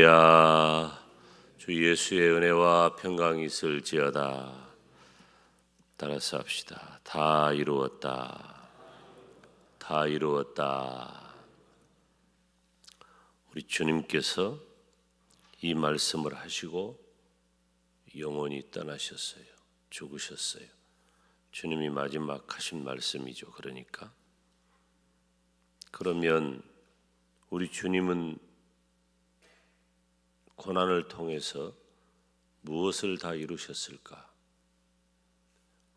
야, 주 예수의 은혜와 평강이 있을지어다. 따라서 합시다. 다 이루었다. 다 이루었다. 우리 주님께서 이 말씀을 하시고 영원히 떠나셨어요. 죽으셨어요. 주님이 마지막 하신 말씀이죠. 그러면 우리 주님은 고난을 통해서 무엇을 다 이루셨을까?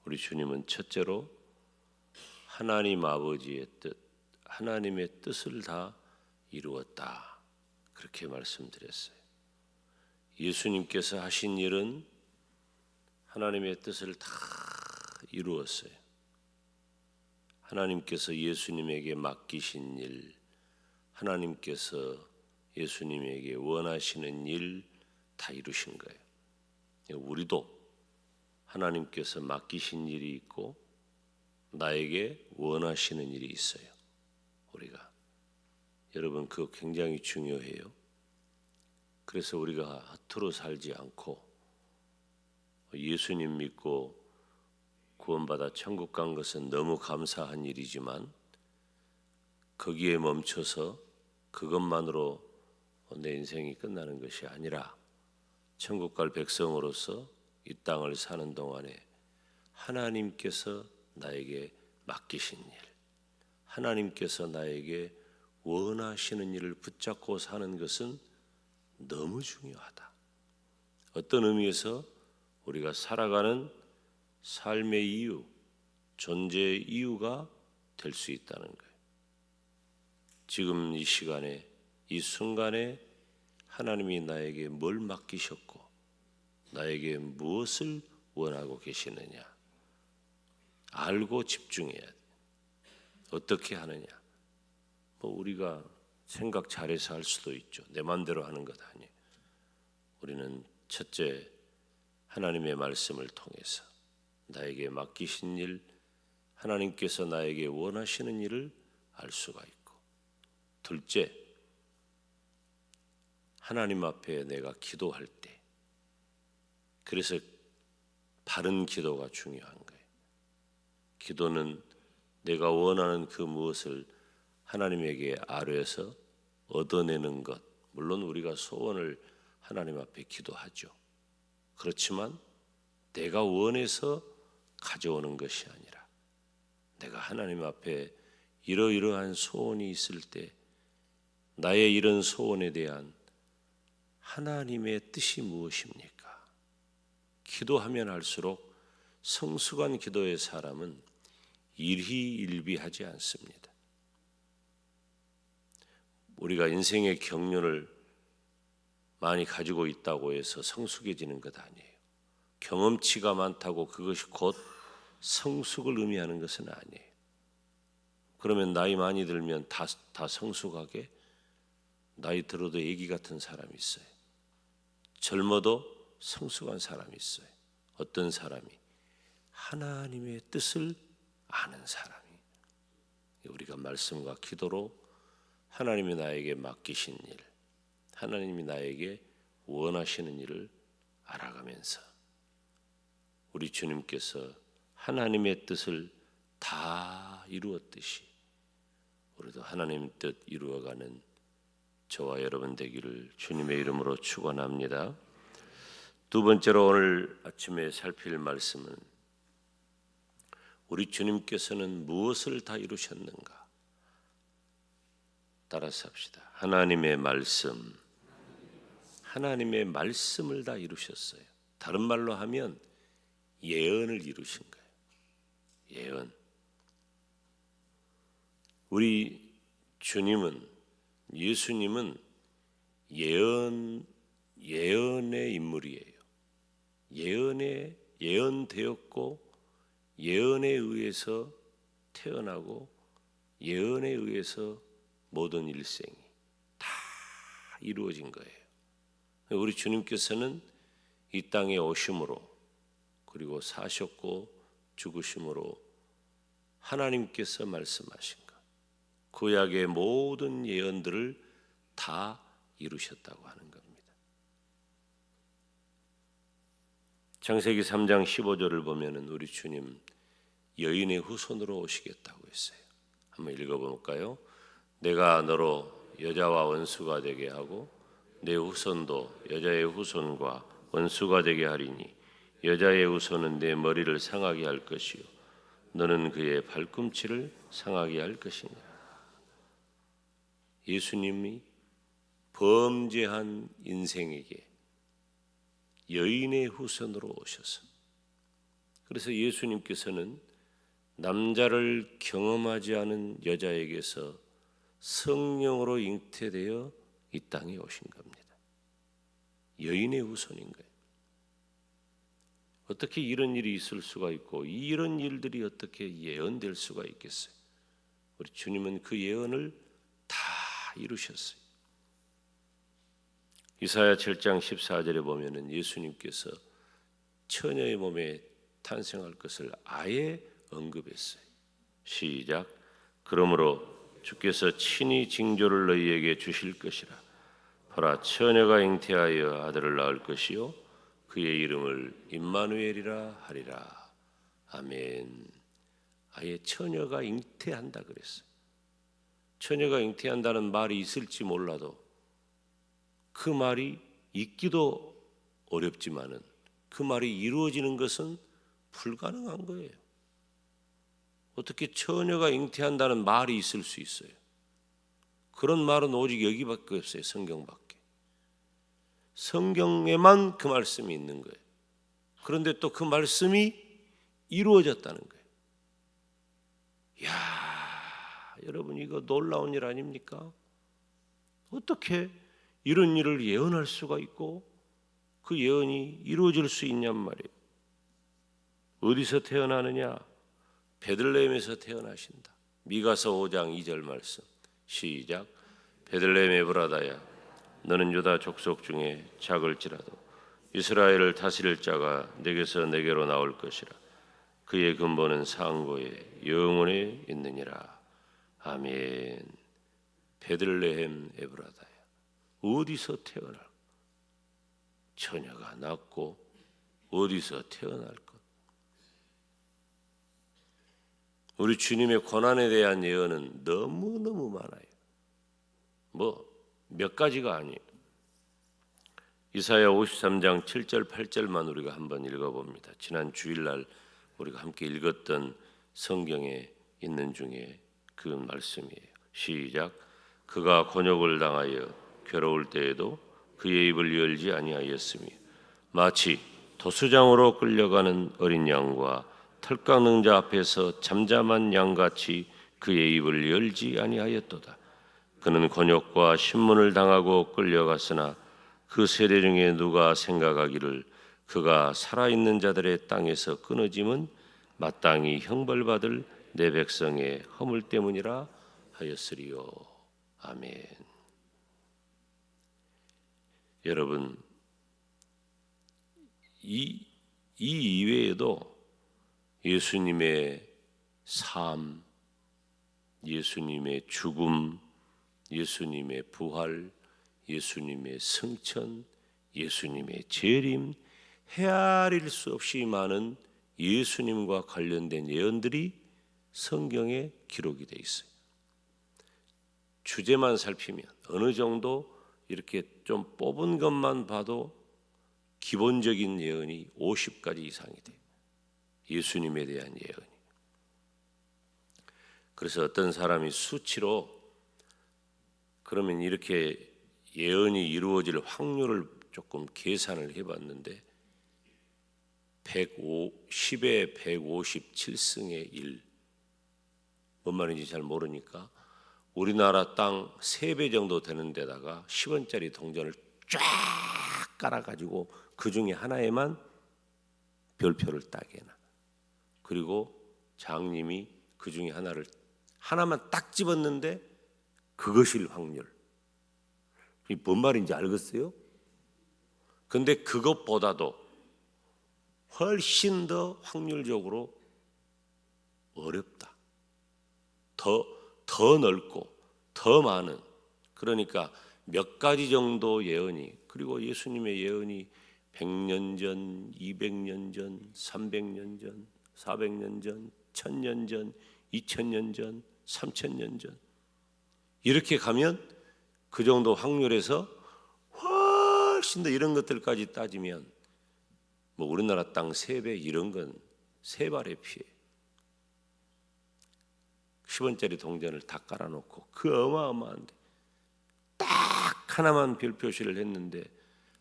우리 주님은 첫째로 하나님 아버지의 뜻, 하나님의 뜻을 다 이루었다. 그렇게 말씀드렸어요. 예수님께서 하신 일은 하나님의 뜻을 다 이루었어요. 하나님께서 예수님에게 맡기신 일, 하나님께서 예수님에게 원하시는 일 다 이루신 거예요. 우리도 하나님께서 맡기신 일이 있고 나에게 원하시는 일이 있어요. 우리가 여러분 그거 굉장히 중요해요. 그래서 우리가 허투루 살지 않고 예수님 믿고 구원받아 천국 간 것은 너무 감사한 일이지만 거기에 멈춰서 그것만으로 내 인생이 끝나는 것이 아니라 천국 갈 백성으로서 이 땅을 사는 동안에 하나님께서 나에게 맡기신 일, 하나님께서 나에게 원하시는 일을 붙잡고 사는 것은 너무 중요하다. 어떤 의미에서 우리가 살아가는 삶의 이유, 존재의 이유가 될 수 있다는 거예요. 지금 이 시간에, 이 순간에 하나님이 나에게 뭘 맡기셨고 나에게 무엇을 원하고 계시느냐 알고 집중해야 돼. 어떻게 하느냐? 우리가 생각 잘해서 할 수도 있죠. 내 마음대로 하는 것 아니에요. 우리는 첫째 하나님의 말씀을 통해서 나에게 맡기신 일, 하나님께서 나에게 원하시는 일을 알 수가 있고, 둘째 하나님 앞에 내가 기도할 때, 그래서 바른 기도가 중요한 거예요. 기도는 내가 원하는 그 무엇을 하나님에게 아뢰어서 얻어내는 것. 물론 우리가 소원을 하나님 앞에 기도하죠. 그렇지만 내가 원해서 가져오는 것이 아니라 내가 하나님 앞에 이러이러한 소원이 있을 때 나의 이런 소원에 대한 하나님의 뜻이 무엇입니까? 기도하면 할수록 성숙한 기도의 사람은 일희일비하지 않습니다. 우리가 인생의 경륜을 많이 가지고 있다고 해서 성숙해지는 것 아니에요. 경험치가 많다고 그것이 곧 성숙을 의미하는 것은 아니에요. 그러면 나이 많이 들면 다 성숙하게? 나이 들어도 애기 같은 사람이 있어요. 젊어도 성숙한 사람이 있어요. 어떤 사람이? 하나님의 뜻을 아는 사람이. 우리가 말씀과 기도로 하나님이 나에게 맡기신 일, 하나님이 나에게 원하시는 일을 알아가면서 우리 주님께서 하나님의 뜻을 다 이루었듯이 우리도 하나님의 뜻 이루어가는 저와 여러분 되기를 주님의 이름으로 축원합니다. 두 번째로 오늘 아침에 살필 말씀은 우리 주님께서는 무엇을 다 이루셨는가? 따라서 합시다. 하나님의 말씀, 하나님의 말씀을 다 이루셨어요. 다른 말로 하면 예언을 이루신 거예요. 예언. 우리 주님은, 예수님은 예언의 인물이에요. 예언되었고 예언에 의해서 태어나고 예언에 의해서 모든 일생이 다 이루어진 거예요. 우리 주님께서는 이 땅에 오심으로 그리고 사셨고 죽으심으로 하나님께서 말씀하신 것, 구약의 모든 예언들을 다 이루셨다고 하는 겁니다. 창세기 3장 15절을 보면은 우리 주님 여인의 후손으로 오시겠다고 했어요. 한번 읽어볼까요? 내가 너로 여자와 원수가 되게 하고 내 후손도 여자의 후손과 원수가 되게 하리니 여자의 후손은 내 머리를 상하게 할 것이요 너는 그의 발꿈치를 상하게 할 것이니라. 예수님이 범죄한 인생에게 여인의 후손으로 오셔서, 그래서 예수님께서는 남자를 경험하지 않은 여자에게서 성령으로 잉태되어 이 땅에 오신 겁니다. 여인의 후손인 거예요. 어떻게 이런 일이 있을 수가 있고 이런 일들이 어떻게 예언될 수가 있겠어요? 우리 주님은 그 예언을 다 이루셨어요. 이사야 7장 14절에 보면은 예수님께서 처녀의 몸에 탄생할 것을 아예 언급했어요. 시작. 그러므로 주께서 친히 징조를 너희에게 주실 것이라. 보라, 처녀가 잉태하여 아들을 낳을 것이요 그의 이름을 임마누엘이라 하리라. 아멘. 아예 처녀가 잉태한다 그랬어요. 처녀가 잉태한다는 말이 있을지 몰라도 그 말이 있기도 어렵지만은 그 말이 이루어지는 것은 불가능한 거예요. 어떻게 처녀가 잉태한다는 말이 있을 수 있어요? 그런 말은 오직 여기밖에 없어요. 성경밖에. 성경에만 그 말씀이 있는 거예요. 그런데 또 그 말씀이 이루어졌다는 거예요. 이야, 여러분 이거 놀라운 일 아닙니까? 어떻게 이런 일을 예언할 수가 있고 그 예언이 이루어질 수 있냔 말이에요. 어디서 태어나느냐? 베들레헴에서 태어나신다. 미가서 5장 2절 말씀. 시작. 베들레헴 에브라다야 너는 유다 족속 중에 작을지라도 이스라엘을 다스릴 자가 내게서 내게로 나올 것이라. 그의 근본은 상고에 영원에 있느니라. 아멘. 베들레헴 에브라다야. 어디서 태어날? 처녀가 낳고 어디서 태어날 것? 우리 주님의 고난에 대한 예언은 너무너무 많아요. 몇 가지가 아니에요. 이사야 53장 7절 8절만 우리가 한번 읽어봅니다. 지난 주일날 우리가 함께 읽었던 성경에 있는 중에 그 말씀이에요. 시작. 그가 곤욕을 당하여 괴로울 때에도 그의 입을 열지 아니하였으며 마치 도수장으로 끌려가는 어린 양과 털 깎는 자 앞에서 잠잠한 양같이 그의 입을 열지 아니하였도다. 그는 곤욕과 신문을 당하고 끌려갔으나 그 세대 중에 누가 생각하기를 그가 살아있는 자들의 땅에서 끊어짐은 마땅히 형벌받을 내 백성의 허물 때문이라 하였으리요. 아멘. 여러분, 이 이외에도 예수님의 삶, 예수님의 죽음, 예수님의 부활, 예수님의 승천, 예수님의 재림, 헤아릴 수 없이 많은 예수님과 관련된 예언들이 성경에 기록이 되어 있어요. 주제만 살피면 어느 정도 이렇게 좀 뽑은 것만 봐도 기본적인 예언이 50가지 이상이 돼요. 예수님에 대한 예언이. 그래서 어떤 사람이 수치로 그러면 이렇게 예언이 이루어질 확률을 조금 계산을 해봤는데 10의 157승의 1. 뭔 말인지 잘 모르니까 우리나라 땅 3배 정도 되는 데다가 10원짜리 동전을 쫙 깔아가지고 그 중에 하나에만 별표를 따게 해놔. 그리고 장님이 그 중에 하나만 딱 집었는데 그것일 확률. 이 뭔 말인지 알겠어요? 근데 그것보다도 훨씬 더 확률적으로 어렵다. 더 넓고 더 많은, 그러니까 몇 가지 정도 예언이, 그리고 예수님의 예언이 100년 전, 200년 전, 300년 전, 400년 전, 1000년 전, 2000년 전, 3000년 전 이렇게 가면 그 정도 확률에서 훨씬 더 이런 것들까지 따지면 뭐 우리나라 땅 3배 이런 건 3발의 피해. 10원짜리 동전을 다 깔아놓고 그 어마어마한데 딱 하나만 별 표시를 했는데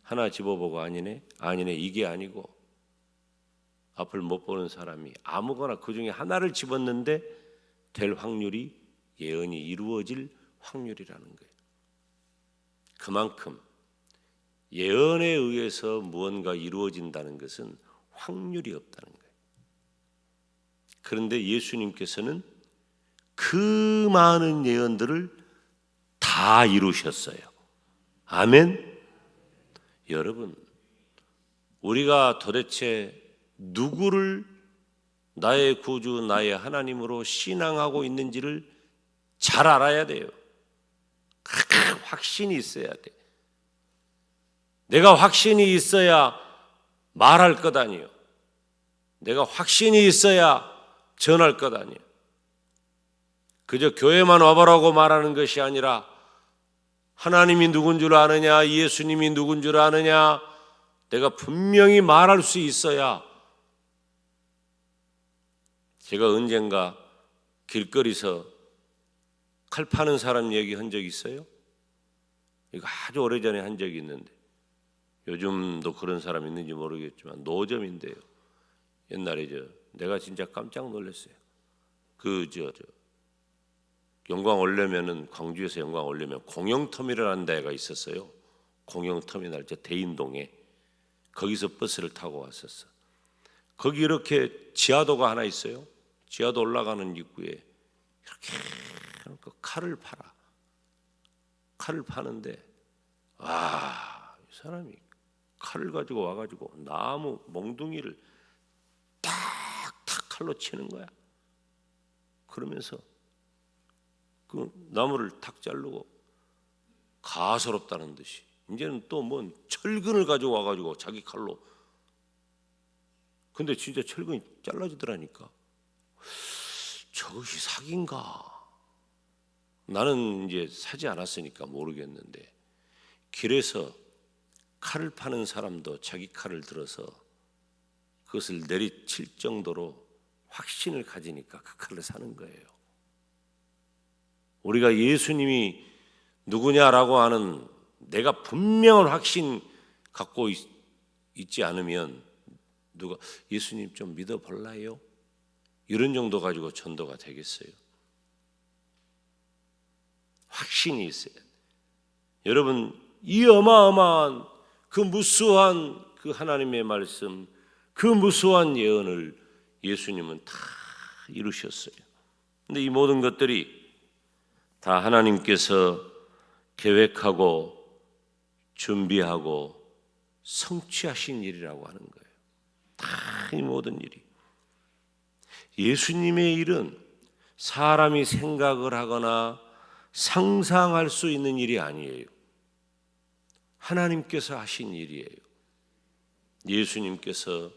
하나 집어보고 아니네 이게 아니고 앞을 못 보는 사람이 아무거나 그 중에 하나를 집었는데 될 확률이 예언이 이루어질 확률이라는 거예요. 그만큼 예언에 의해서 무언가 이루어진다는 것은 확률이 없다는 거예요. 그런데 예수님께서는 그 많은 예언들을 다 이루셨어요. 아멘. 여러분, 우리가 도대체 누구를 나의 구주, 나의 하나님으로 신앙하고 있는지를 잘 알아야 돼요. 확신이 있어야 돼. 내가 확신이 있어야 말할 것 아니요. 내가 확신이 있어야 전할 것 아니요. 그저 교회만 와보라고 말하는 것이 아니라 하나님이 누군 줄 아느냐, 예수님이 누군 줄 아느냐, 내가 분명히 말할 수 있어야. 제가 언젠가 길거리에서 칼 파는 사람 얘기 한 적 있어요? 이거 아주 오래전에 한 적이 있는데 요즘도 그런 사람 있는지 모르겠지만 노점인데요. 옛날에 내가 진짜 깜짝 놀랐어요. 영광 오려면은 광주에서 영광 오려면 공영터미널이라는 데가 있었어요. 공영터미널 대인동에 거기서 버스를 타고 왔었어. 거기 이렇게 지하도가 하나 있어요. 지하도 올라가는 입구에 이렇게 칼을 팔아. 칼을 파는데 이 사람이 칼을 가지고 와가지고 나무 몽둥이를 탁탁 칼로 치는 거야. 그러면서 그 나무를 탁 자르고 가소롭다는 듯이 이제는 또 뭔 철근을 가지고 와가지고 자기 칼로. 근데 진짜 철근이 잘라지더라니까. 저것이 사기인가? 나는 이제 사지 않았으니까 모르겠는데 길에서 칼을 파는 사람도 자기 칼을 들어서 그것을 내리칠 정도로 확신을 가지니까 그 칼을 사는 거예요. 우리가 예수님이 누구냐라고 하는 내가 분명한 확신 갖고 있지 않으면 누가 예수님 좀 믿어볼라요? 이런 정도 가지고 전도가 되겠어요? 확신이 있어요. 여러분, 이 어마어마한 그 무수한 그 하나님의 말씀, 그 무수한 예언을 예수님은 다 이루셨어요. 근데 이 모든 것들이 다 하나님께서 계획하고 준비하고 성취하신 일이라고 하는 거예요. 다 이 모든 일이. 예수님의 일은 사람이 생각을 하거나 상상할 수 있는 일이 아니에요. 하나님께서 하신 일이에요. 예수님께서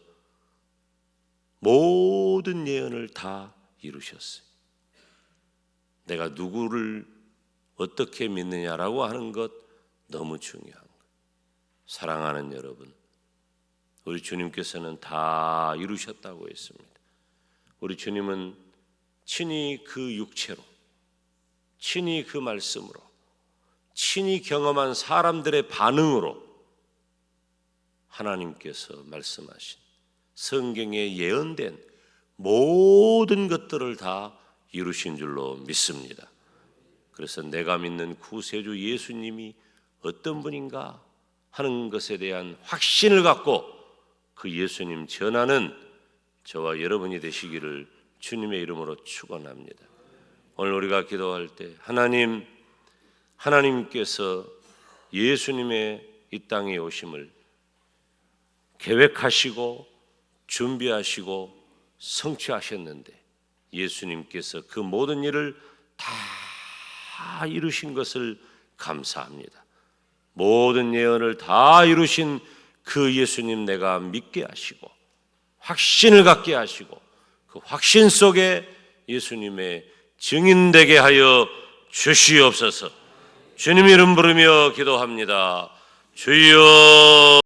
모든 예언을 다 이루셨어요. 내가 누구를 어떻게 믿느냐라고 하는 것 너무 중요한 거예요. 사랑하는 여러분, 우리 주님께서는 다 이루셨다고 했습니다. 우리 주님은 친히 그 육체로, 친히 그 말씀으로, 친히 경험한 사람들의 반응으로 하나님께서 말씀하신 성경에 예언된 모든 것들을 다 이루신 줄로 믿습니다. 그래서 내가 믿는 구세주 예수님이 어떤 분인가 하는 것에 대한 확신을 갖고 그 예수님 전하는 저와 여러분이 되시기를 주님의 이름으로 축원합니다. 오늘 우리가 기도할 때 하나님께서 예수님의 이 땅에 오심을 계획하시고 준비하시고 성취하셨는데 예수님께서 그 모든 일을 다 이루신 것을 감사합니다. 모든 예언을 다 이루신 그 예수님 내가 믿게 하시고 확신을 갖게 하시고 그 확신 속에 예수님의 증인되게 하여 주시옵소서. 주님 이름 부르며 기도합니다. 주여.